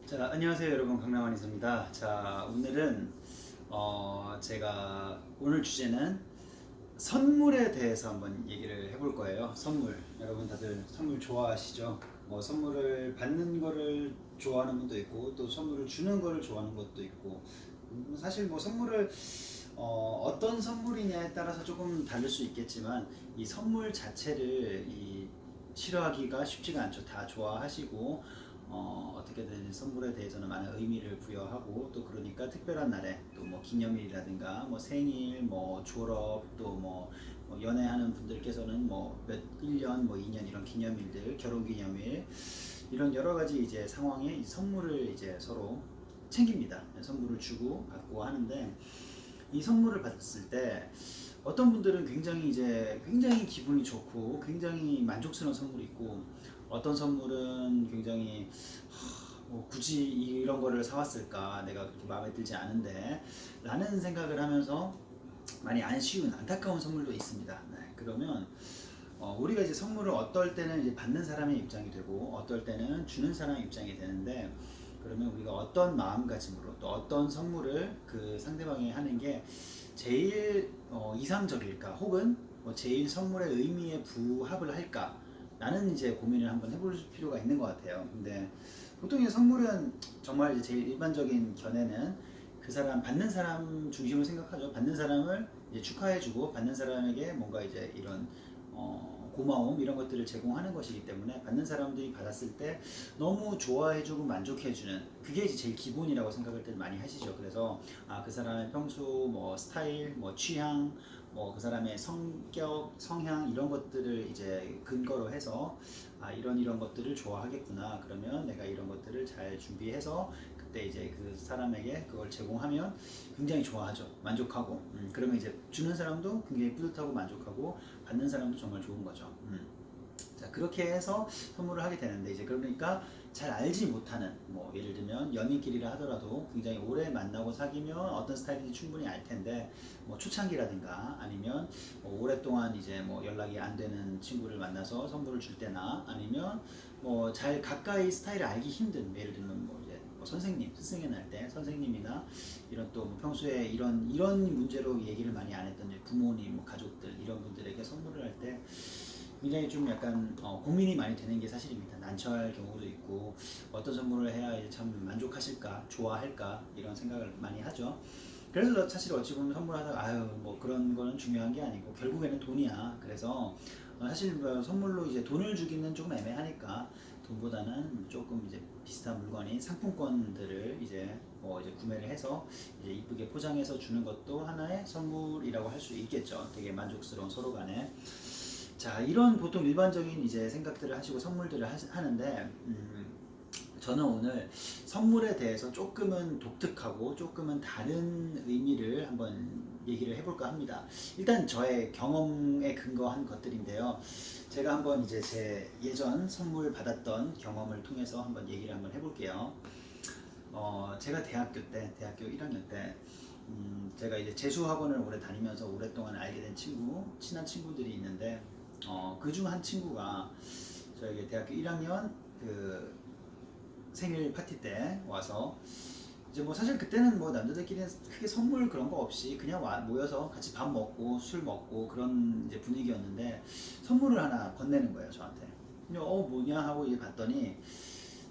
자, 안녕하세요 여러분, 강남환이입니다. 자, 오늘은 제가 오늘 주제는 선물에 대해서 한번 얘기를 해볼 거예요. 선물, 여러분 다들 선물 좋아하시죠? 뭐 선물을 받는 거를 좋아하는 분도 있고 또 선물을 주는 거를 좋아하는 것도 있고, 사실 뭐 선물을 어떤 선물이냐에 따라서 조금 다를 수 있겠지만 이 선물 자체를 싫어하기가 쉽지가 않죠. 다 좋아하시고 어떻게든 선물에 대해서는 많은 의미를 부여하고, 또 그러니까 특별한 날에 또 뭐 기념일이라든가 뭐 생일, 뭐 졸업, 또 뭐 연애하는 분들께서는 뭐 몇 1년 뭐 2년 이런 기념일들, 결혼 기념일, 이런 여러 가지 이제 상황에 이 선물을 이제 서로 챙깁니다. 선물을 주고 받고 하는데, 이 선물을 받았을 때 어떤 분들은 굉장히 기분이 좋고 굉장히 만족스러운 선물이 있고, 어떤 선물은 굉장히 뭐 굳이 이런 거를 사왔을까, 내가 그렇게 마음에 들지 않은데 라는 생각을 하면서 많이 아쉬운 안타까운 선물도 있습니다. 네, 그러면 우리가 이제 선물을 어떨 때는 이제 받는 사람의 입장이 되고 어떨 때는 주는 사람의 입장이 되는데, 그러면 우리가 어떤 마음가짐으로 또 어떤 선물을 그 상대방이 하는 게 제일 이상적일까, 혹은 뭐 제일 선물의 의미에 부합을 할까 라는 이제 고민을 한번 해볼 필요가 있는 것 같아요. 근데 보통 이 선물은 정말 이제 제일 일반적인 견해는 그 사람, 받는 사람 중심으로 생각하죠. 받는 사람을 이제 축하해주고 받는 사람에게 뭔가 이제 이런 고마움 이런 것들을 제공하는 것이기 때문에, 받는 사람들이 받았을 때 너무 좋아해주고 만족해주는 그게 이제 제일 기본이라고 생각을 때 많이 하시죠. 그래서 그 사람의 평소 뭐 스타일, 뭐 취향, 뭐 그 사람의 성격, 성향 이런 것들을 이제 근거로 해서 이런 것들을 좋아하겠구나. 그러면 내가 이런 것들을 잘 준비해서 그때 이제 그 사람에게 그걸 제공하면 굉장히 좋아하죠. 만족하고. 그러면 이제 주는 사람도 굉장히 뿌듯하고 만족하고 받는 사람도 정말 좋은 거죠. 자, 그렇게 해서 선물을 하게 되는데, 이제 그러니까 잘 알지 못하는, 뭐 예를 들면 연인끼리라 하더라도 굉장히 오래 만나고 사귀면 어떤 스타일인지 충분히 알 텐데, 뭐 초창기라든가 아니면 뭐 오랫동안 이제 뭐 연락이 안 되는 친구를 만나서 선물을 줄 때나, 아니면 뭐 잘 가까이 스타일을 알기 힘든, 예를 들면 뭐 이제 뭐 선생님, 스승의 날 때 선생님이나 이런 또뭐 평소에 이런 문제로 얘기를 많이 안 했던 부모님, 뭐 가족들 이런 분들에게 선물을 할 때 굉장히 좀 약간 고민이 많이 되는 게 사실입니다. 난처할 경우도 있고, 어떤 선물을 해야 참 만족하실까, 좋아할까 이런 생각을 많이 하죠. 그래서 사실 어찌 보면 선물하다가 아유 뭐 그런 거는 중요한 게 아니고 결국에는 돈이야. 그래서 사실 뭐 선물로 이제 돈을 주기는 조금 애매하니까 돈보다는 조금 이제 비슷한 물건인 상품권들을 이제 이제 구매를 해서 이제 이쁘게 포장해서 주는 것도 하나의 선물이라고 할 수 있겠죠. 되게 만족스러운 서로 간에. 자, 이런 보통 일반적인 이제 생각들을 하시고 선물들을 하는데, 저는 오늘 선물에 대해서 조금은 독특하고 조금은 다른 의미를 한번 얘기를 해볼까 합니다. 일단 저의 경험에 근거한 것들인데요. 제가 한번 이제 제 예전 선물 받았던 경험을 통해서 한번 얘기를 한번 해볼게요. 제가 대학교 1학년 때, 제가 이제 재수학원을 오래 다니면서 오랫동안 알게 된 친한 친구들이 있는데, 그중 한 친구가 저에게 대학교 1학년 그 생일 파티 때 와서, 이제 뭐 사실 그때는 뭐 남자들끼리는 크게 선물 그런 거 없이 그냥 모여서 같이 밥 먹고 술 먹고 그런 이제 분위기였는데, 선물을 하나 건네는 거예요 저한테. 근데 뭐냐 하고 이제 봤더니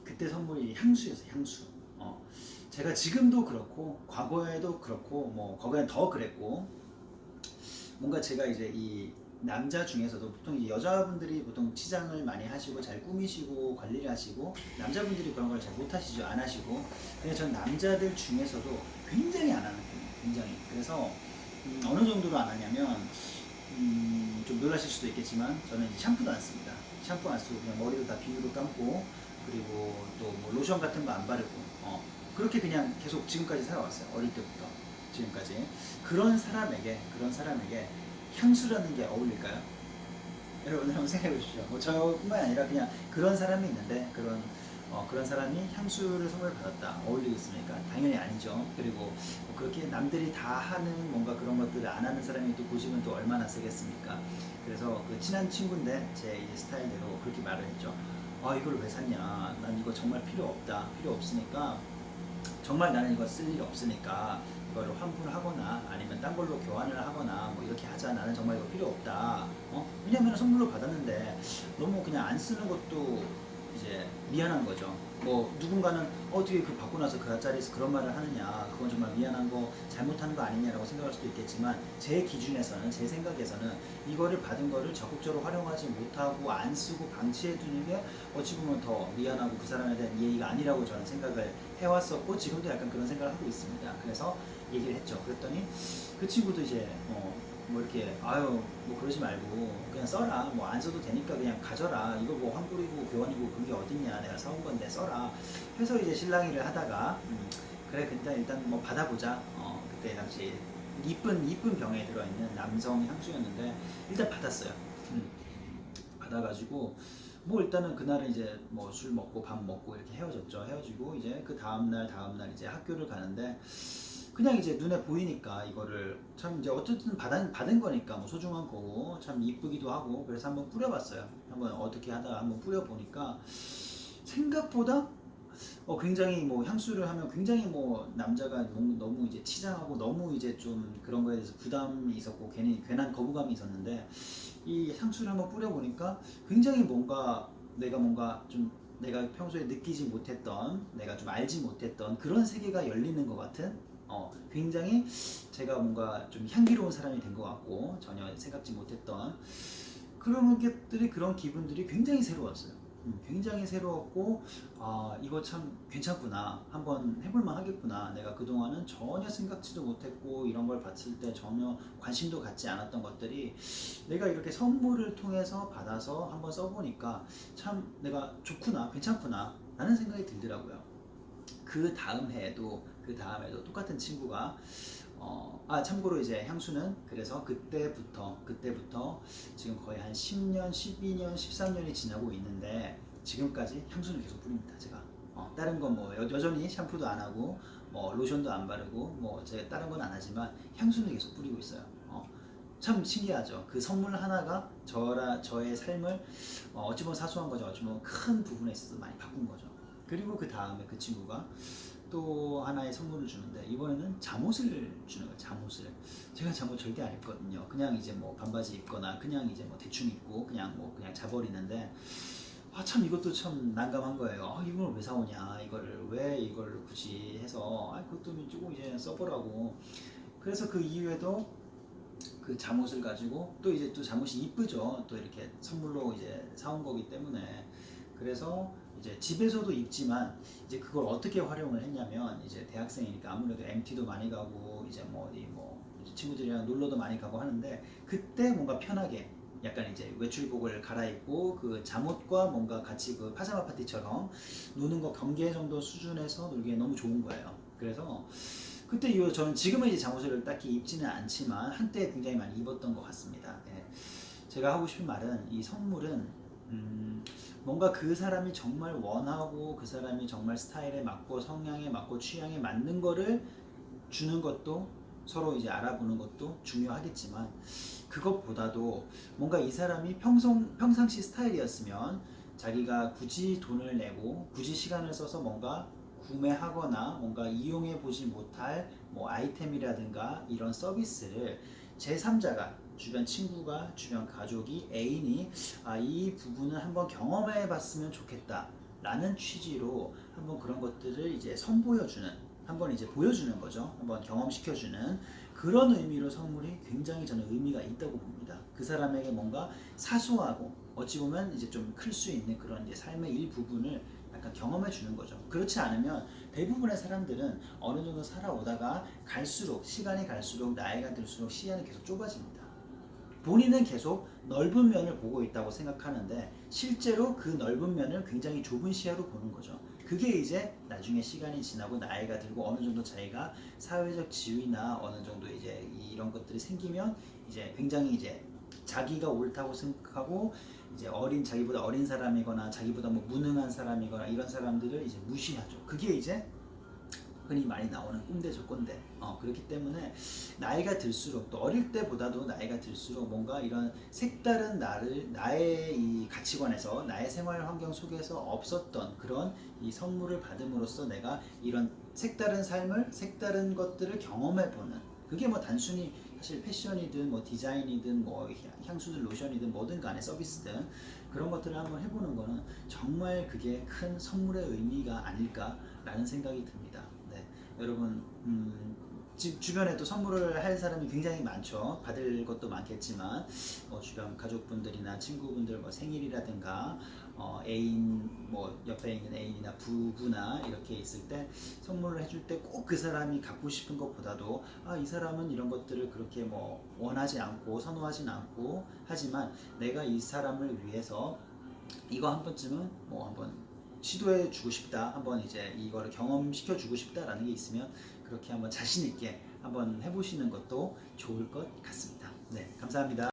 그때 선물이 향수였어요. 향수. 제가 지금도 그렇고 과거에도 그렇고 뭐 과거엔 더 그랬고, 뭔가 제가 이제 이 남자 중에서도 보통 이 여자분들이 보통 치장을 많이 하시고 잘 꾸미시고 관리를 하시고, 남자분들이 그런 걸 잘 못하시죠. 안 하시고. 근데 전 남자들 중에서도 굉장히 안 하는 편이에요. 굉장히. 그래서 어느 정도로 안 하냐면, 좀 놀라실 수도 있겠지만 저는 샴푸도 안 씁니다. 샴푸 안 쓰고 그냥 머리도 다 비누로 감고, 그리고 또 뭐 로션 같은 거 안 바르고 그렇게 그냥 계속 지금까지 살아왔어요. 어릴 때부터 지금까지. 그런 사람에게 향수라는 게 어울릴까요? 여러분 한번 생각해 보십시오. 뭐 저뿐만 아니라 그냥 그런 사람이 있는데, 그런 사람이 향수를 선물 받았다. 어울리겠습니까? 당연히 아니죠. 그리고 뭐 그렇게 남들이 다 하는 뭔가 그런 것들을 안 하는 사람이 또 고집은 또 얼마나 세겠습니까? 그래서 그 친한 친구인데 제 이제 스타일대로 그렇게 말을 했죠. 아 이걸 왜 샀냐, 난 이거 정말 필요 없다, 필요 없으니까 정말 나는 이거 쓸 일이 없으니까 이거를 환불하거나 아니면 딴 걸로 교환을 하거나 뭐 이렇게 하자, 나는 정말 이거 필요 없다. 왜냐면 선물로 받았는데 너무 그냥 안 쓰는 것도 이제 미안한 거죠. 뭐 누군가는 어떻게 그 받고 나서 그 자리에서 그런 말을 하느냐, 그건 정말 미안한 거, 잘못한 거 아니냐라고 생각할 수도 있겠지만, 제 기준에서는, 제 생각에서는 이거를 받은 거를 적극적으로 활용하지 못하고 안 쓰고 방치해 두는 게 어찌 보면 더 미안하고 그 사람에 대한 예의가 아니라고 저는 생각을 해왔었고, 지금도 약간 그런 생각을 하고 있습니다. 그래서 얘기를 했죠. 그랬더니 그 친구도 이제 뭐 이렇게 아유 뭐 그러지 말고 그냥 써라, 뭐 안 써도 되니까 그냥 가져라, 이거 뭐 환불이고 교환이고 그게 어딨냐, 내가 사온 건데 써라 해서 이제 실랑이를 하다가 그래 근데 일단 뭐 받아보자. 그때 당시 이쁜 병에 들어있는 남성 향수였는데 일단 받았어요. 받아가지고 뭐 일단은 그날은 이제 뭐 술 먹고 밥 먹고 이렇게 헤어졌죠. 헤어지고 이제 그 다음날 이제 학교를 가는데 그냥 이제 눈에 보이니까 이거를 참 이제 어쨌든 받은 거니까 뭐 소중한 거고 참 이쁘기도 하고, 그래서 한번 뿌려봤어요. 한번 어떻게 하다가 한번 뿌려보니까 생각보다 굉장히 뭐 향수를 하면 굉장히 뭐 남자가 너무 이제 치장하고 너무 이제 좀 그런 거에 대해서 부담이 있었고 괜한 거부감이 있었는데, 이 향수를 한번 뿌려보니까 굉장히 뭔가 좀 내가 평소에 느끼지 못했던, 내가 좀 알지 못했던 그런 세계가 열리는 것 같은, 굉장히 제가 뭔가 좀 향기로운 사람이 된 것 같고 전혀 생각지 못했던 그런 것들이, 그런 기분들이 굉장히 새로웠어요. 굉장히 새로웠고, 아 이거 참 괜찮구나, 한번 해볼만 하겠구나. 내가 그동안은 전혀 생각지도 못했고 이런 걸 봤을 때 전혀 관심도 갖지 않았던 것들이 내가 이렇게 선물을 통해서 받아서 한번 써보니까 참 내가 좋구나, 괜찮구나 라는 생각이 들더라고요. 그 다음에도 똑같은 친구가 참고로 이제 향수는 그래서 그때부터 지금 거의 한 10년, 12년, 13년이 지나고 있는데 지금까지 향수는 계속 뿌립니다. 제가 다른 건 뭐 여전히 샴푸도 안 하고 뭐 로션도 안 바르고 뭐 제가 다른 건 안 하지만 향수는 계속 뿌리고 있어요. 참 신기하죠. 그 선물 하나가 저의 삶을 어찌 보면 사소한 거죠. 어찌 보면 큰 부분에 있어서 많이 바꾼 거죠. 그리고 그 다음에 그 친구가 또 하나의 선물을 주는데 이번에는 잠옷을 주는 거예요. 잠옷을. 제가 잠옷 절대 안 입거든요. 그냥 이제 뭐 반바지 입거나 그냥 이제 뭐 대충 입고 그냥 자버리는데, 참 이것도 참 난감한 거예요. 이걸 왜 사오냐, 이걸 굳이 해서 그것도 조금 이제 써보라고. 그래서 그 이후에도 그 잠옷을 가지고 또 이제 또 잠옷이 이쁘죠. 또 이렇게 선물로 이제 사온 거기 때문에. 그래서 이제 집에서도 입지만 이제 그걸 어떻게 활용을 했냐면, 이제 대학생이니까 아무래도 MT도 많이 가고 이제 뭐 어디 뭐 친구들이랑 놀러도 많이 가고 하는데, 그때 뭔가 편하게 약간 이제 외출복을 갈아입고 그 잠옷과 뭔가 같이 그 파자마 파티처럼 노는 거 경계 정도 수준에서 놀기에 너무 좋은 거예요. 그래서 그때 이후 저는 지금은 이제 잠옷을 딱히 입지는 않지만 한때 굉장히 많이 입었던 것 같습니다. 네. 제가 하고 싶은 말은, 이 선물은 뭔가 그 사람이 정말 원하고 그 사람이 정말 스타일에 맞고 성향에 맞고 취향에 맞는 거를 주는 것도, 서로 이제 알아보는 것도 중요하겠지만, 그것보다도 뭔가 이 사람이 평상시 스타일이었으면 자기가 굳이 돈을 내고 굳이 시간을 써서 뭔가 구매하거나 뭔가 이용해 보지 못할 뭐 아이템이라든가 이런 서비스를 제3자가, 주변 친구가, 주변 가족이, 애인이 이 부분을 한번 경험해 봤으면 좋겠다 라는 취지로 한번 그런 것들을 이제 선보여주는, 한번 이제 보여주는 거죠. 한번 경험시켜주는 그런 의미로 선물이 굉장히 저는 의미가 있다고 봅니다. 그 사람에게 뭔가 사소하고 어찌 보면 이제 좀 클 수 있는 그런 이제 삶의 일부분을 약간 경험해 주는 거죠. 그렇지 않으면 대부분의 사람들은 어느 정도 살아오다가 시간이 갈수록 나이가 들수록 시야는 계속 좁아집니다. 본인은 계속 넓은 면을 보고 있다고 생각하는데 실제로 그 넓은 면을 굉장히 좁은 시야로 보는 거죠. 그게 이제 나중에 시간이 지나고 나이가 들고 어느 정도 자기가 사회적 지위나 어느 정도 이제 이런 것들이 생기면 이제 굉장히 이제 자기가 옳다고 생각하고 이제 자기보다 어린 사람이거나 자기보다 뭐 무능한 사람이거나 이런 사람들을 이제 무시하죠. 그게 이제 흔히 많이 나오는 꼰대죠, 꼰대. 그렇기 때문에 나이가 들수록, 또 어릴 때보다도 나이가 들수록 뭔가 이런 색다른 나의 이 가치관에서, 나의 생활 환경 속에서 없었던 그런 이 선물을 받음으로써 내가 이런 색다른 삶을, 색다른 것들을 경험해보는, 그게 뭐 단순히 사실 패션이든 뭐 디자인이든 뭐 향수든 로션이든 뭐든 간에 서비스든 그런 것들을 한번 해보는 거는 정말 그게 큰 선물의 의미가 아닐까라는 생각이 듭니다. 네, 여러분, 주변에 또 선물을 할 사람이 굉장히 많죠. 받을 것도 많겠지만 주변 가족분들이나 친구분들 뭐 생일이라든가 애인, 뭐 옆에 있는 애인이나 부부나 이렇게 있을 때 선물을 해줄 때 꼭 그 사람이 갖고 싶은 것보다도 이 사람은 이런 것들을 그렇게 뭐 원하지 않고 선호하진 않고 하지만 내가 이 사람을 위해서 이거 한 번쯤은 뭐 한번 시도해 주고 싶다, 한번 이제 이거를 경험시켜 주고 싶다라는 게 있으면 그렇게 한번 자신 있게 한번 해보시는 것도 좋을 것 같습니다. 네, 감사합니다.